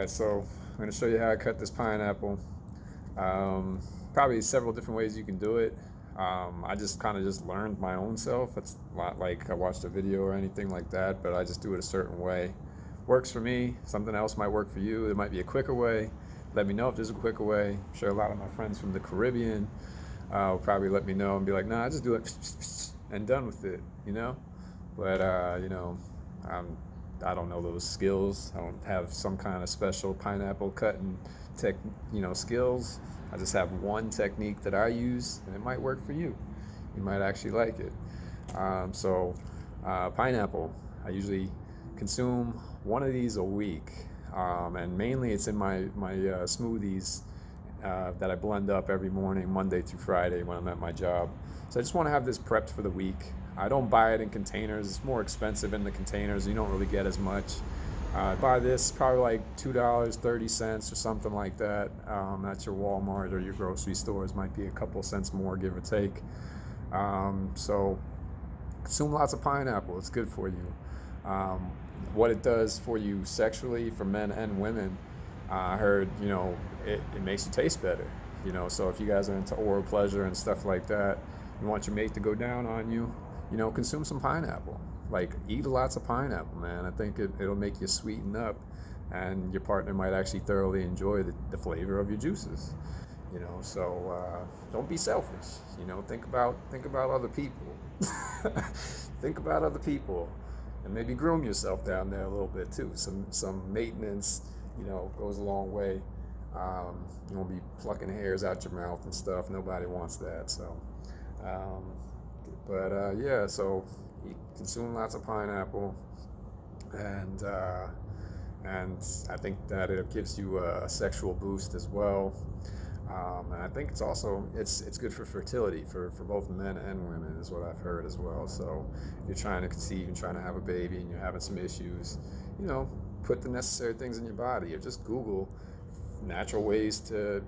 Alright, so I'm going to show you how I cut this pineapple. Probably several different ways you can do it. I just kind of just learned my own self. It's not like I watched a video or anything like that, but I just do it a certain way. Works for me. Something else might work for you. There might be a quicker way. Let me know if there's a quicker way. I'm sure a lot of my friends from the Caribbean will probably let me know and be like, nah, I just do it and done with it, you know? But, I don't know those skills. I don't have some kind of special pineapple cutting skills. I just have one technique that I use, and it might work for you. You might actually like it. Pineapple. I usually consume one of these a week, and mainly it's in my smoothies that I blend up every morning, Monday through Friday when I'm at my job. So I just want to have this prepped for the week. I don't buy it in containers. It's more expensive in the containers. You don't really get as much. I buy this probably like $2.30 or something like that at your Walmart or your grocery stores. Might be a couple cents more, give or take. So consume lots of pineapple. It's good for you. What it does for you sexually, for men and women, I heard, it makes you taste better. So if you guys are into oral pleasure and stuff like that, you want your mate to go down on you, consume some pineapple. Like, eat lots of pineapple, man. I think it'll make you sweeten up, and your partner might actually thoroughly enjoy the flavor of your juices. So don't be selfish. Think about other people. Think about other people, and maybe groom yourself down there a little bit too. Some maintenance, goes a long way. You won't be plucking hairs out your mouth and stuff. Nobody wants that. So. So you consume lots of pineapple, and I think that it gives you a sexual boost as well. And I think it's good for fertility for both men and women, is what I've heard as well. So if you're trying to conceive and trying to have a baby and you're having some issues, put the necessary things in your body, or just Google natural ways to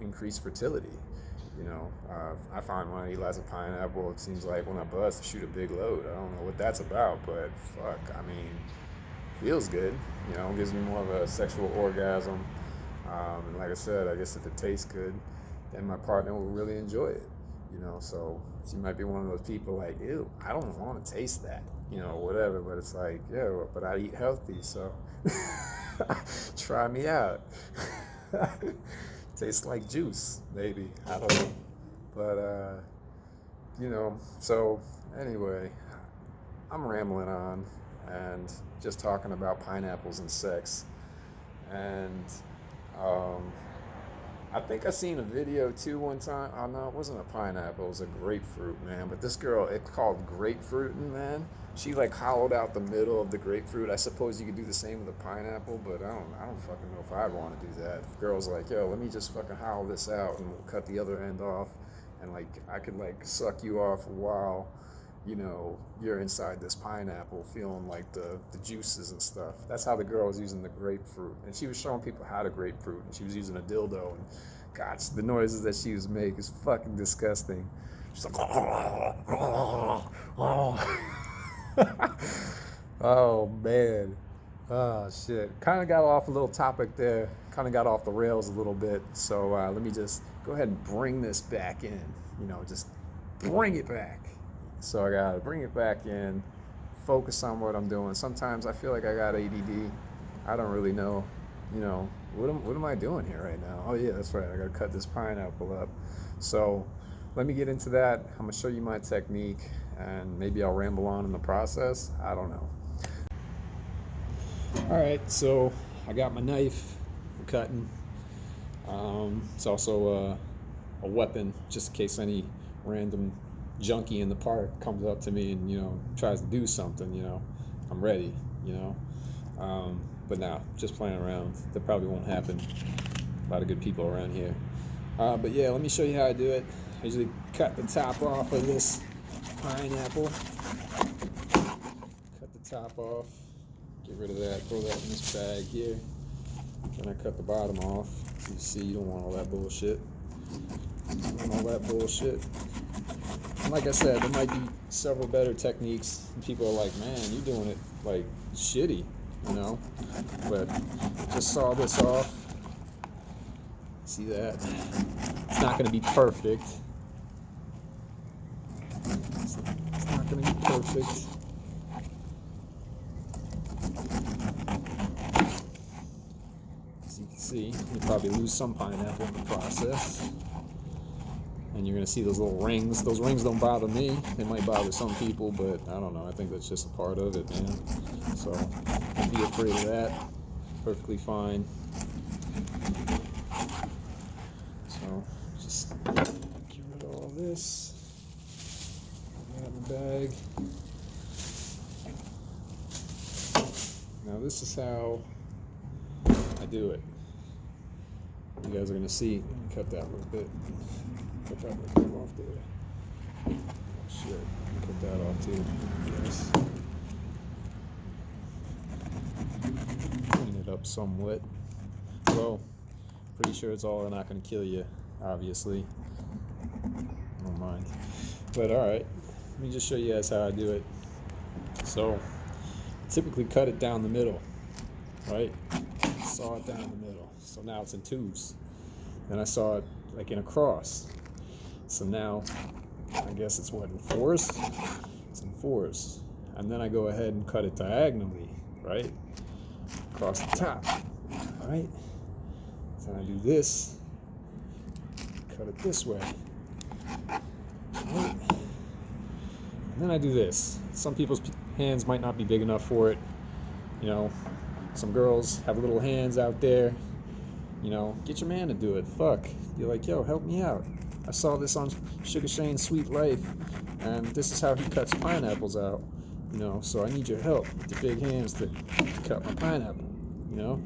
increase fertility. I find when I eat lots of pineapple, it seems like when I bust, I shoot a big load. I don't know what that's about, but fuck, feels good. Gives me more of a sexual orgasm. And like I said, I guess if it tastes good, then my partner will really enjoy it. So she might be one of those people like, ew, I don't want to taste that, whatever. But it's like, yeah, but I eat healthy, so try me out. Tastes like juice, maybe. I don't know. But, so anyway, I'm rambling on and just talking about pineapples and sex. And I think I seen a video too one time. Oh no, it wasn't a pineapple, it was a grapefruit, man. But this girl, it's called grapefruiting, man. She like hollowed out the middle of the grapefruit. I suppose you could do the same with a pineapple, but I don't fucking know if I'd want to do that. If girls like, yo, let me just fucking hollow this out and we'll cut the other end off, and like I could like suck you off while you're inside this pineapple feeling like the juices and stuff. That's how the girl was using the grapefruit. And she was showing people how to grapefruit, and she was using a dildo, and God, the noises that she was making is fucking disgusting. She's like, oh man. Oh shit. Kind of got off a little topic there. Kind of got off the rails a little bit. So let me just go ahead and bring this back in. Just bring it back. So I gotta bring it back in, focus on what I'm doing. Sometimes I feel like I got ADD. I don't really know, what am I doing here right now? Oh yeah, that's right. I gotta cut this pineapple up. So let me get into that. I'm gonna show you my technique, and maybe I'll ramble on in the process. I don't know. All right, so I got my knife for cutting. It's also a weapon, just in case any random junkie in the park comes up to me and tries to do something. I'm ready. But now, just playing around. That probably won't happen. A lot of good people around here. But yeah, let me show you how I do it. I usually cut the top off of this pineapple. Cut the top off. Get rid of that. Throw that in this bag here. Then I cut the bottom off. You see, you don't want all that bullshit. And like I said, there might be several better techniques. And people are like, man, you're doing it like shitty. you know, but just saw this off. See that? It's not going to be perfect. It's not going to be perfect. As you can see, you probably lose some pineapple in the process. And you're going to see those little rings. Those rings don't bother me. They might bother some people, but I don't know. I think that's just a part of it, man. So don't be afraid of that. Perfectly fine. So just get rid of all this. Put that in the bag. Now this is how I do it. You guys are going to see. Let me cut that a little bit. Cut that little bit off there. Oh, shit. Cut that off too. Yes. Clean it up somewhat. Well, pretty sure it's all not going to kill you, obviously. Don't mind. But alright, let me just show you guys how I do it. So, I typically cut it down the middle, right? Saw it down the middle. So now it's in twos. Then I saw it like in a cross. So now, I guess it's what, in fours? It's in fours. And then I go ahead and cut it diagonally, right? Across the top, right? Then I do this, cut it this way, right? And then I do this. Some people's hands might not be big enough for it. You know, some girls have little hands out there. You know, get your man to do it. Fuck. You're like, yo, help me out. I saw this on SugaShanes' Sweet Life, and this is how he cuts pineapples out. You know, so I need your help with your big hands to cut my pineapple. You know,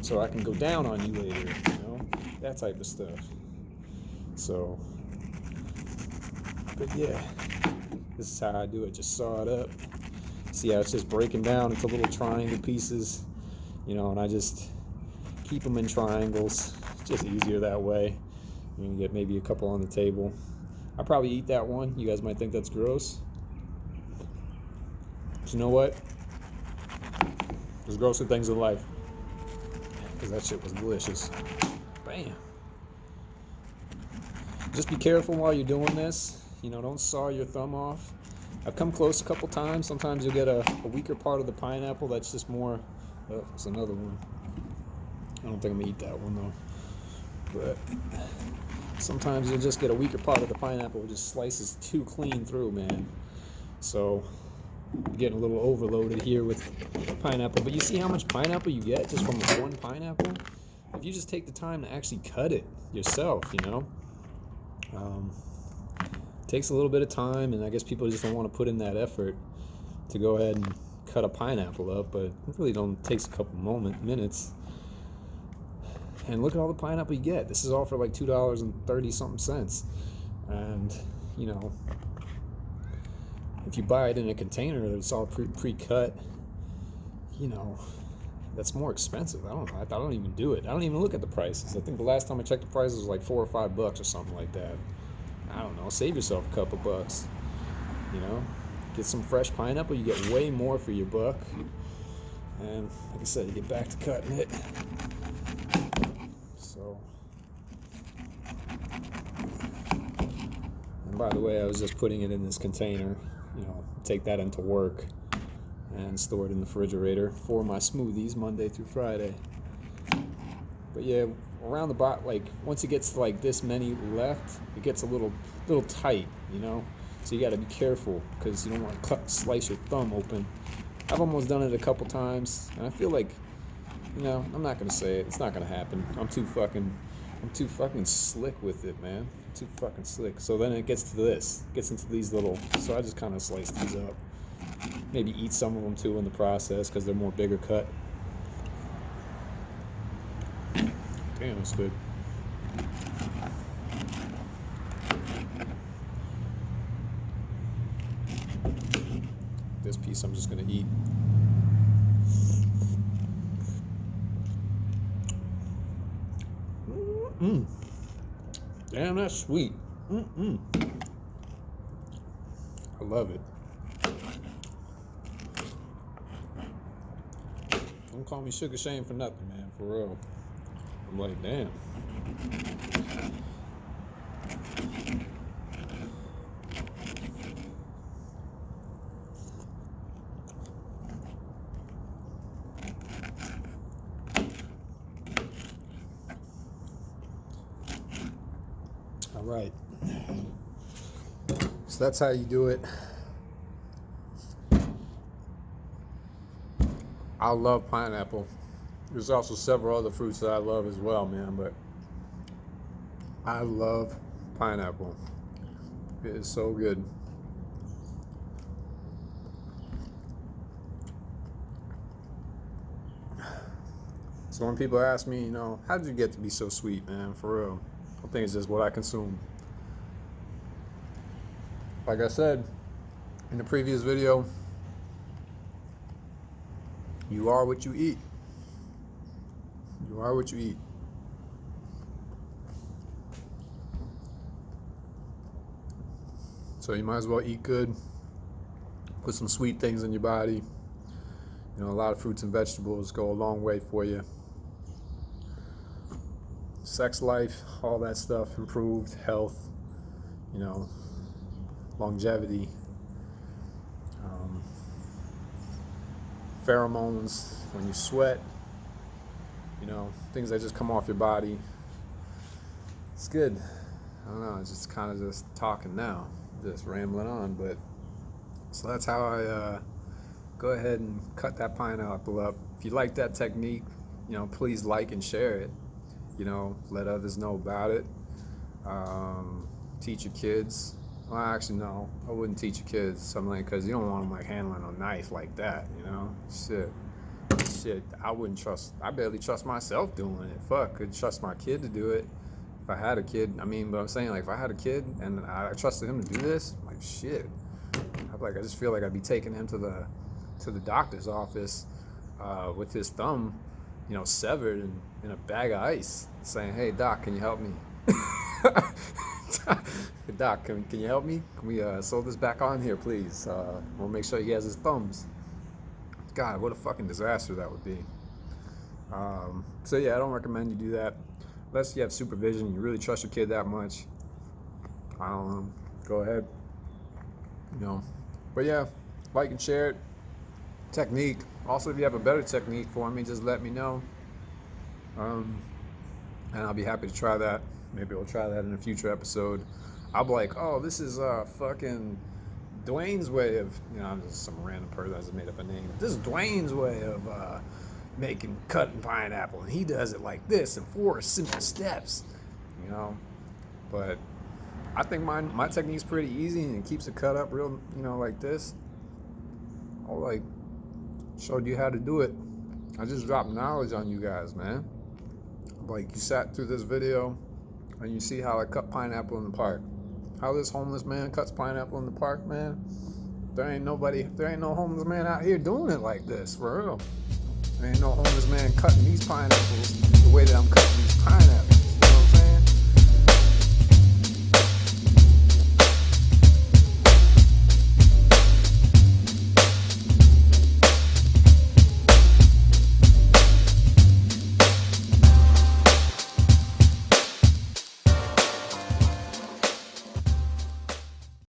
so I can go down on you later. You know, that type of stuff. So, but yeah, this is how I do it. Just saw it up. See how it's just breaking down into little triangle pieces. You know, and I just keep them in triangles. It's just easier that way. You can get maybe a couple on the table. I probably eat that one. You guys might think that's gross. But you know what? There's grosser things in life. Because that shit was delicious. Bam. Just be careful while you're doing this. You know, don't saw your thumb off. I've come close a couple times. Sometimes you'll get a weaker part of the pineapple that's just more... Oh, there's another one. I don't think I'm going to eat that one, though. But sometimes you'll just get a weaker part of the pineapple. It just slices too clean through, man. So I'm getting a little overloaded here with pineapple. But you see how much pineapple you get just from one pineapple? If you just take the time to actually cut it yourself, you know. It takes a little bit of time, and I guess people just don't want to put in that effort to go ahead and cut a pineapple up, but it really don't takes a couple minutes. And look at all the pineapple you get. This is all for like $2.30 something cents. And you know, if you buy it in a container that's all pre-cut, you know, that's more expensive. I don't even do it. I don't even look at the prices. I think the last time I checked the prices was like $4 or $5 or something like that. I don't know. Save yourself a couple bucks. You know, get some fresh pineapple. You get way more for your buck. And like I said, you get back to cutting it. So, and by the way, I was just putting it in this container. You know, take that into work and store it in the refrigerator for my smoothies Monday through Friday. But yeah, around the bottom, like once it gets like this many left, it gets a little tight, you know. So you got to be careful because you don't want to slice your thumb open. I've almost done it a couple times, and I feel like, you know, I'm not gonna say it. It's not gonna happen. I'm too fucking slick with it, man. I'm too fucking slick. So then it gets to this, gets into these little. So I just kind of slice these up. Maybe eat some of them too in the process because they're more bigger cut. Damn, that's good. This piece I'm just gonna eat. Damn, that's sweet. I love it. Don't call me SugaShane for nothing, man. For real. I'm like, damn. All right. So that's how you do it. I love pineapple. There's also several other fruits that I love as well, man, but I love pineapple. It is so good. So when people ask me, you know, how did you get to be so sweet, man? For real. I think it's just what I consume. Like I said in the previous video, you are what you eat. You are what you eat. So you might as well eat good. Put some sweet things in your body. You know, a lot of fruits and vegetables go a long way for you. Sex life, all that stuff, improved health, you know, longevity, pheromones when you sweat, you know, things that just come off your body. It's good. I don't know, it's just kind of just talking now, just rambling on, but so that's how I go ahead and cut that pineapple up. If you like that technique, you know, please like and share it. You know, let others know about it. Teach your kids. Well, actually, no, I wouldn't teach your kids something like, because you don't want them like handling a knife like that, you know? Shit, I wouldn't trust, I barely trust myself doing it. Fuck, could trust my kid to do it if I had a kid. I mean, but I'm saying, like, if I had a kid and I trusted him to do this, like, shit. I just feel like I'd be taking him to the doctor's office with his thumb, you know, severed in a bag of ice, saying, "Hey, doc, can you help me?" Doc, can you help me? Can we sew this back on here, please? We'll make sure he has his thumbs. God, what a fucking disaster that would be. So yeah, I don't recommend you do that unless you have supervision. You really trust your kid that much. I don't know. Go ahead. You know, but yeah, like and share it. Technique. Also, if you have a better technique for me, just let me know. And I'll be happy to try that. Maybe we'll try that in a future episode. I'll be like, oh, this is fucking Dwayne's way of, you know, I'm just some random person that just made up a name. This is Dwayne's way of cutting pineapple, and he does it like this in 4 simple steps, you know. But I think my technique's pretty easy, and it keeps it cut up real, you know, like this. I'll like showed you how to do it. I just dropped knowledge on you guys, man. Like, you sat through this video and you see how I cut pineapple in the park. How this homeless man cuts pineapple in the park, man. There ain't no homeless man out here doing it like this, for real. There ain't no homeless man cutting these pineapples the way that I'm cutting these pineapples.